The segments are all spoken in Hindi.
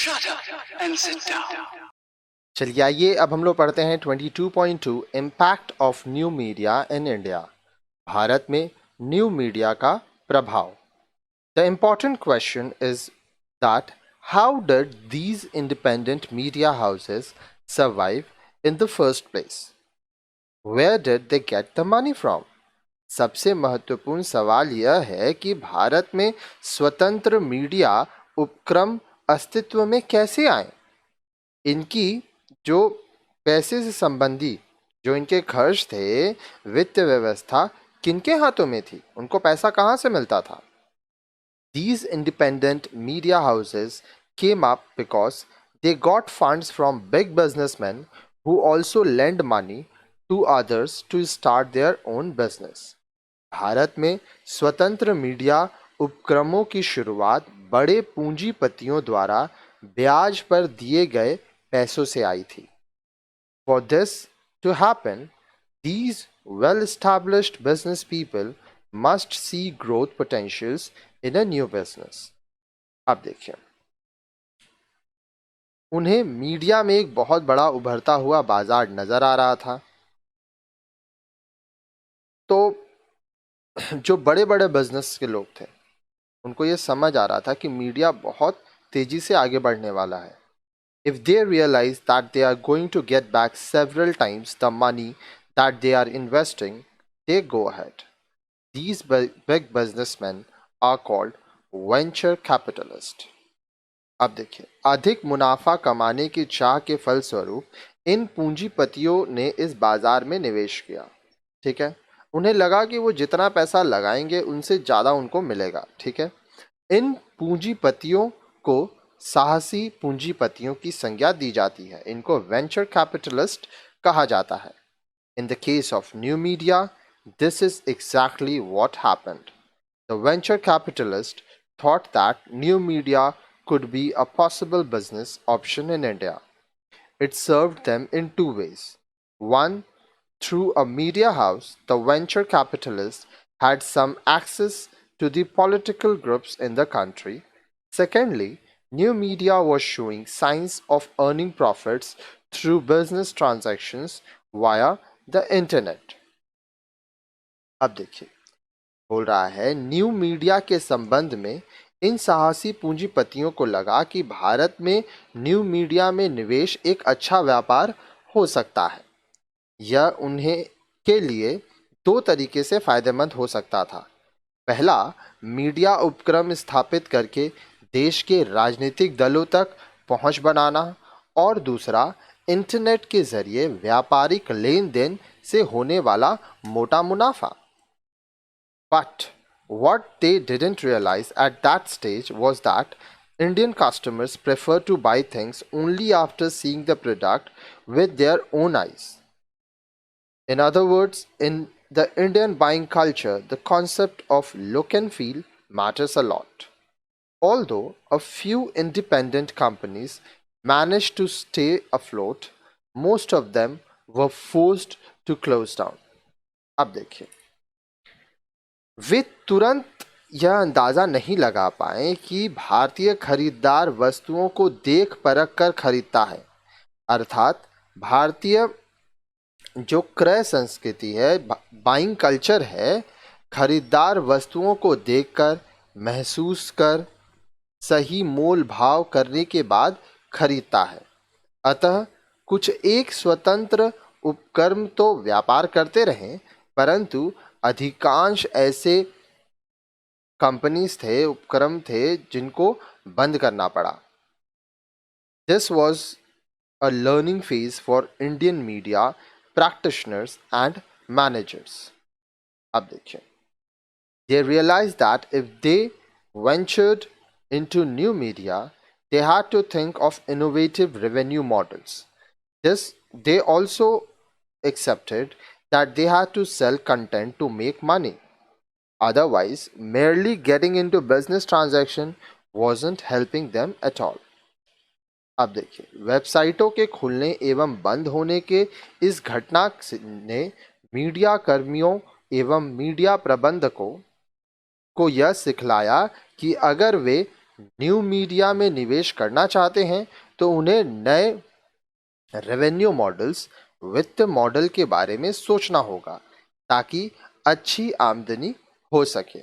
Shut up and sit down. चलिए आइए अब हम लोग पढ़ते हैं 22.2 impact of new media in India. भारत में न्यू मीडिया का प्रभाव। The important question is that how did these independent media houses survive in the first place? Where did they get the money from? सबसे महत्वपूर्ण सवाल यह है कि भारत में स्वतंत्र मीडिया उपक्रम अस्तित्व में कैसे आए? इनकी जो पैसे से संबंधी जो इनके खर्च थे, वित्त व्यवस्था किनके हाथों में थी? उनको पैसा कहाँ से मिलता था? These independent media houses came up because they got funds from big businessmen who also lend money to others to start their own business. Bharat में स्वतंत्र मीडिया उपक्रमों की शुरुआत बड़े पूंजीपतियों द्वारा ब्याज पर दिए गए पैसों से आई थी। For this to happen, these well-established business people must see growth potentials in a new business. अब देखिए, उन्हें मीडिया में एक बहुत बड़ा उभरता हुआ बाजार नजर आ रहा था। तो जो बड़े बड़े बिजनेस के लोग थे, उनको ये समझ आ रहा था कि मीडिया बहुत तेजी से आगे बढ़ने वाला है। If they realize that they are going to get back several times the money that they are investing, they go ahead. These big businessmen are called venture capitalists. अब देखिए, अधिक मुनाफा कमाने की चाह के फलस्वरूप इन पूंजीपतियों ने इस बाजार में निवेश किया। ठीक है, उन्हें लगा कि वो जितना पैसा लगाएंगे उनसे ज़्यादा उनको मिलेगा। ठीक है, इन पूंजीपतियों को साहसी पूंजीपतियों की संज्ञा दी जाती है। इनको वेंचर कैपिटलिस्ट कहा जाता है। In the case of new media, this is exactly what happened. The venture capitalist thought that new media could be a possible business option in India. It served them in two ways. One, through a media house, the venture capitalists had some access to the political groups in the country. Secondly, new media was showing signs of earning profits through business transactions via the internet. अब देखिए, बोल रहा है न्यू मीडिया के संबंध में इन साहसी पूंजीपतियों को लगा कि भारत में न्यू मीडिया में निवेश एक अच्छा व्यापार हो सकता है। यह उन्हें के लिए दो तरीके से फायदेमंद हो सकता था। पहला, मीडिया उपक्रम स्थापित करके देश के राजनीतिक दलों तक पहुंच बनाना, और दूसरा, इंटरनेट के जरिए व्यापारिक लेन देन से होने वाला मोटा मुनाफा। But what they didn't realize at that stage was that Indian customers prefer to buy things only after seeing the product with their own eyes. In other words, in the Indian buying culture, the concept of look and feel matters a lot. Although a few independent companies managed to stay afloat, most of them were forced to close down. अब देखिए, वे तुरंत यह अंदाज़ा नहीं लगा पाए कि भारतीय खरीदार वस्तुओं को देख परख कर खरीदता है। अर्थात भारतीय जो क्रय संस्कृति है, बाइंग कल्चर है, खरीदार वस्तुओं को देखकर, महसूस कर, सही मोल भाव करने के बाद खरीदता है। अतः कुछ एक स्वतंत्र उपक्रम तो व्यापार करते रहे, परंतु अधिकांश ऐसे कंपनीज थे, उपक्रम थे, जिनको बंद करना पड़ा। This was a learning phase for Indian media practitioners and managers. अब देखिए, they realized that if they ventured into new media, they had to think of innovative revenue models. They also accepted that they had to sell content to make money. Otherwise, merely getting into business transaction wasn't helping them at all. अब देखिए, वेबसाइटों के खुलने एवं बंद होने के इस घटना ने मीडिया कर्मियों एवं मीडिया प्रबंधकों को यह सिखलाया कि अगर वे न्यू मीडिया में निवेश करना चाहते हैं तो उन्हें नए रेवेन्यू मॉडल्स, वित्त मॉडल के बारे में सोचना होगा ताकि अच्छी आमदनी हो सके।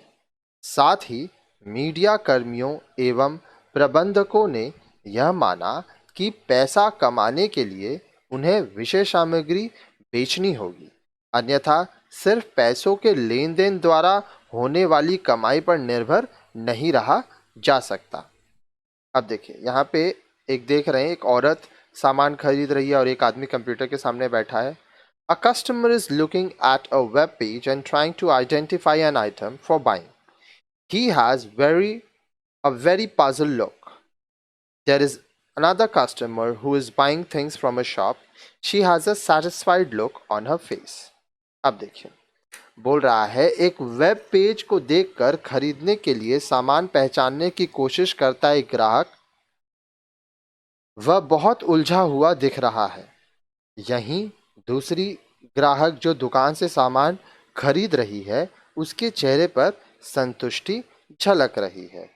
साथ ही मीडिया कर्मियों एवं प्रबंधकों ने यह माना कि पैसा कमाने के लिए उन्हें विषय सामग्री बेचनी होगी, अन्यथा सिर्फ पैसों के लेन देन द्वारा होने वाली कमाई पर निर्भर नहीं रहा जा सकता। अब देखिए यहाँ पे एक देख रहे हैं, एक औरत सामान खरीद रही है और एक आदमी कंप्यूटर के सामने बैठा है। A customer is looking at a web page and trying to identify an item for buying. He has a very puzzled look. There is another customer who is buying things from a shop. She has a satisfied look on her face. अब देखिए बोल रहा है, एक वेब पेज को देखकर खरीदने के लिए सामान पहचानने की कोशिश करता है एक ग्राहक। वह बहुत उलझा हुआ दिख रहा है। यहीं दूसरी ग्राहक जो दुकान से सामान खरीद रही है, उसके चेहरे पर संतुष्टि झलक रही है।